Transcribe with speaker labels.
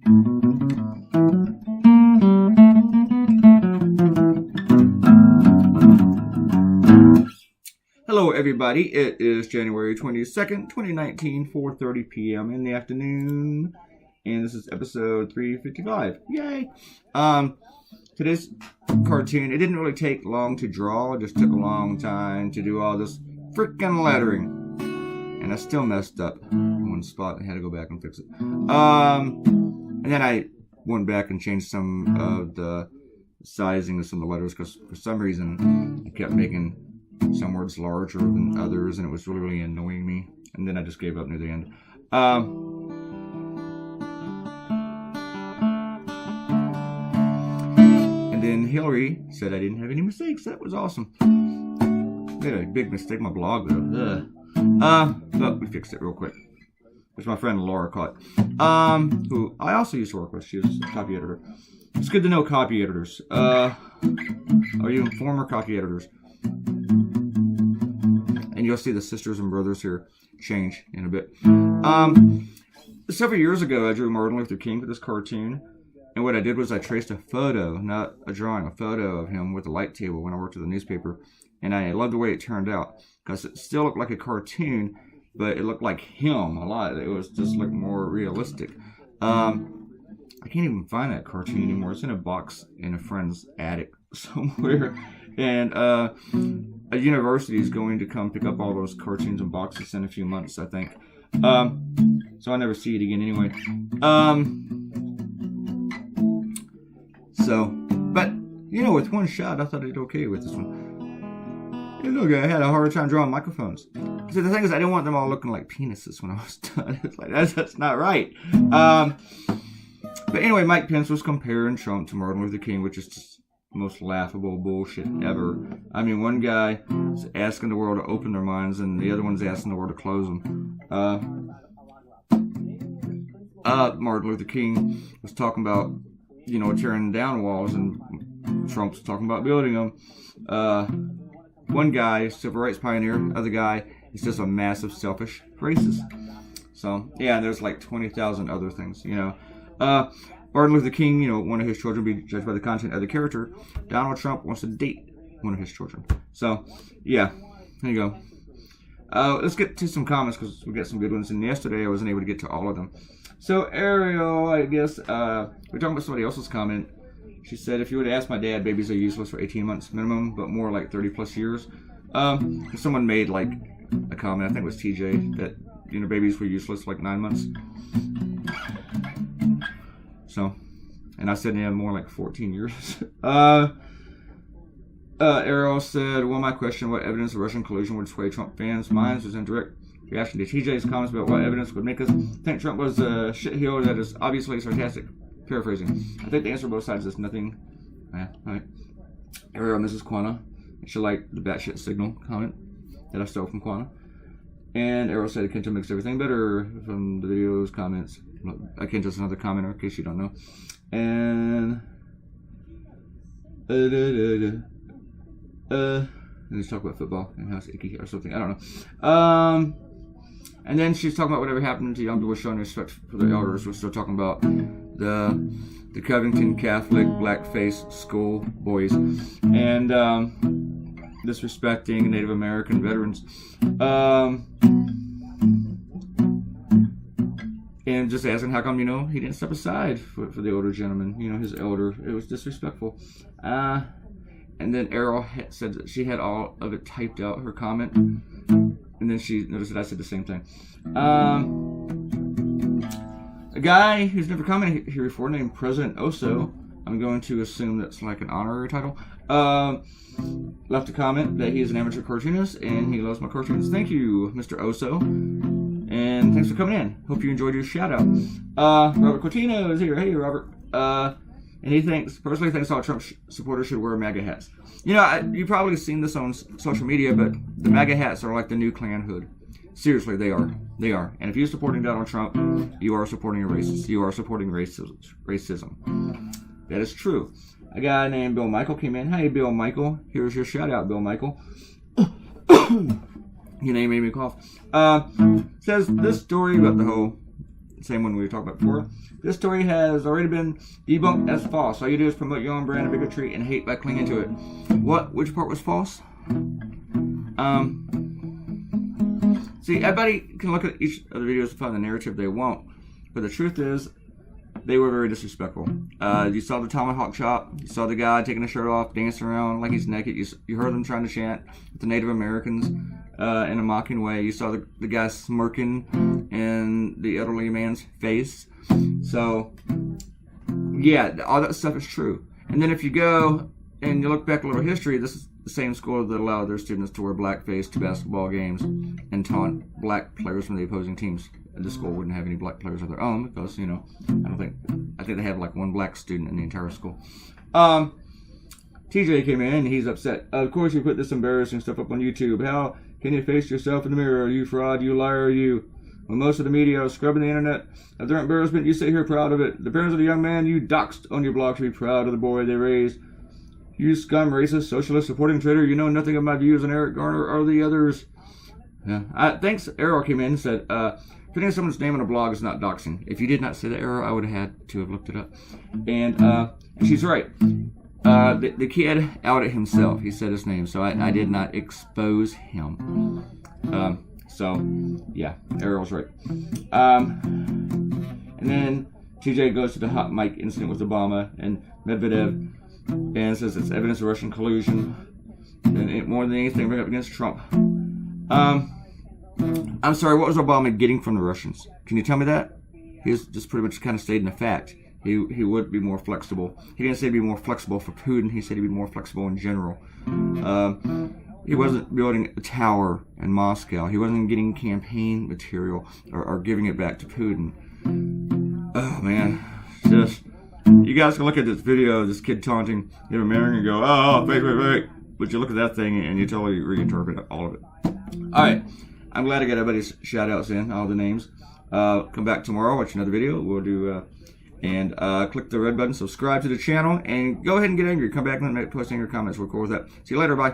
Speaker 1: Hello everybody, it is January 22nd, 2019, 4:30 p.m. in the afternoon, and this is episode 355. Yay! Today's cartoon, it didn't really take long to draw, it just took a long time to do all this freaking lettering. And I still messed up in one spot, I had to go back and fix it. And then I went back and changed some of the sizing of some of the letters, because for some reason, I kept making some words larger than others, and it was really annoying me. And then I just gave up near the end. And then Hillary said I didn't have any mistakes. That was awesome. I made a big mistake in my blog though. But we fixed it real quick, which my friend Laura caught. Who I also used to work with. She was a copy editor. It's good to know copy editors. Or even former copy editors. And you'll see the sisters and brothers here change in a bit. Several years ago, I drew Martin Luther King for this cartoon. And what I did was I traced a photo, not a drawing, a photo of him with a light table when I worked at the newspaper. And I loved the way it turned out, because it still looked like a cartoon, but it looked like him a lot. It was just like more realistic. I can't even find that cartoon anymore. It's in a box in a friend's attic somewhere. And a university is going to come pick up all those cartoons and boxes in a few months, I think. So I'll never see it again anyway. But, you know, with one shot, I thought I did okay with this one. Hey, look, I had a hard time drawing microphones. See, the thing is, I didn't want them all looking like penises when I was done. It's like, that's not right. But anyway, Mike Pence was comparing Trump to Martin Luther King, which is just the most laughable bullshit ever. I mean, one guy is asking the world to open their minds, and the other one's asking the world to close them. Martin Luther King was talking about, you know, tearing down walls, and Trump's talking about building them. One guy, civil rights pioneer, other guy is just a massive selfish racist. So, yeah, and there's like 20,000 other things, you know. Martin Luther King, you know, one of his children be judged by the content of the character. Donald Trump wants to date one of his children. So, yeah, there you go. Let's get to some comments, because we got some good ones. And yesterday I wasn't able to get to all of them. So, Ariel, I guess, we're talking about somebody else's comment. She said, if you would ask my dad, babies are useless for 18 months minimum, but more like 30 plus years. Someone made, like, a comment, I think it was TJ, that, you know, babies were useless for like 9 months. So, and I said, yeah, more like 14 years. Ariel said, well, my question, what evidence of Russian collusion would sway Trump fans' minds, was in direct reaction to TJ's comments about what evidence would make us think Trump was a shitheel that is obviously sarcastic. Paraphrasing. I think the answer on both sides is nothing. Yeah, alright. Ariel, Mrs. Quana. She liked the batshit signal comment that I stole from Quana. And Ariel said Kenta makes everything better from the video's comments. Kenta's another commenter, in case you don't know. And let's talk about football and how it's icky or something. I don't know. And then she's talking about whatever happened to young people showing respect for the elders. We're still talking about the Covington Catholic blackface school boys and disrespecting Native American veterans. And just asking how come, you know, he didn't step aside for the older gentleman, you know, his elder. It was disrespectful. And then Errol said that she had all of it typed out, her comment. And then she noticed that I said the same thing. A guy who's never commented here before, named President Oso, I'm going to assume that's like an honorary title, left a comment that he is an amateur cartoonist and he loves my cartoons. Thank you, Mr. Oso. And thanks for coming in. Hope you enjoyed your shout out. Robert Cortino is here. Hey, Robert. And he personally thinks all Trump supporters should wear MAGA hats. You know, you've probably seen this on social media, but the MAGA hats are like the new Klan hood. Seriously, they are. They are. And if you're supporting Donald Trump, you are supporting a racist. You are supporting racism. That is true. A guy named Bill Michael came in. Hey, Bill Michael. Here's your shout out, Bill Michael. Your name made me cough. Says this story about the whole same one we talked about before. This story has already been debunked as false. All you do is promote your own brand of bigotry and hate by clinging to it. Which part was false? See, everybody can look at each of the videos and find the narrative they want, but the truth is, they were very disrespectful. You saw the tomahawk chop. You saw the guy taking his shirt off, dancing around like he's naked. You heard them trying to chant with the Native Americans in a mocking way. You saw the guy smirking in the elderly man's face. So, yeah, all that stuff is true. And then if you go and you look back a little history, this is the same school that allowed their students to wear blackface to basketball games and taunt black players from the opposing teams. The school wouldn't have any black players of their own because, you know, I think they have like one black student in the entire school. TJ came in and he's upset. Of course you put this embarrassing stuff up on YouTube. How can you face yourself in the mirror? You fraud, you liar, you. When most of the media are scrubbing the internet of their embarrassment, you sit here proud of it. The parents of the young man you doxed on your blog should be proud of the boy they raised. You scum, racist, socialist, supporting traitor. You know nothing of my views on Eric Garner or the others. Yeah. Thanks. Errol came in and said, putting someone's name on a blog is not doxing. If you did not say that, Errol, I would have had to have looked it up. And she's right. The kid outed himself. He said his name, so I did not expose him. So, yeah, Errol's right. And then TJ goes to the hot mic incident with Obama and Medvedev and says it's evidence of Russian collusion. And more than anything, bring up against Trump. I'm sorry, what was Obama getting from the Russians? Can you tell me that? He was just pretty much kind of stating a fact. He would be more flexible. He didn't say he'd be more flexible for Putin. He said he'd be more flexible in general. He wasn't building a tower in Moscow. He wasn't getting campaign material or giving it back to Putin. Oh, man. Just, you guys can look at this video of this kid taunting Native American and go, oh, fake. But you look at that thing and you totally reinterpret all of it. All right. I'm glad I got everybody's shout-outs in, all the names. Come back tomorrow, watch another video. We'll do, click the red button, subscribe to the channel, and go ahead and get angry. Come back and post angry comments. We're cool with that. See you later. Bye.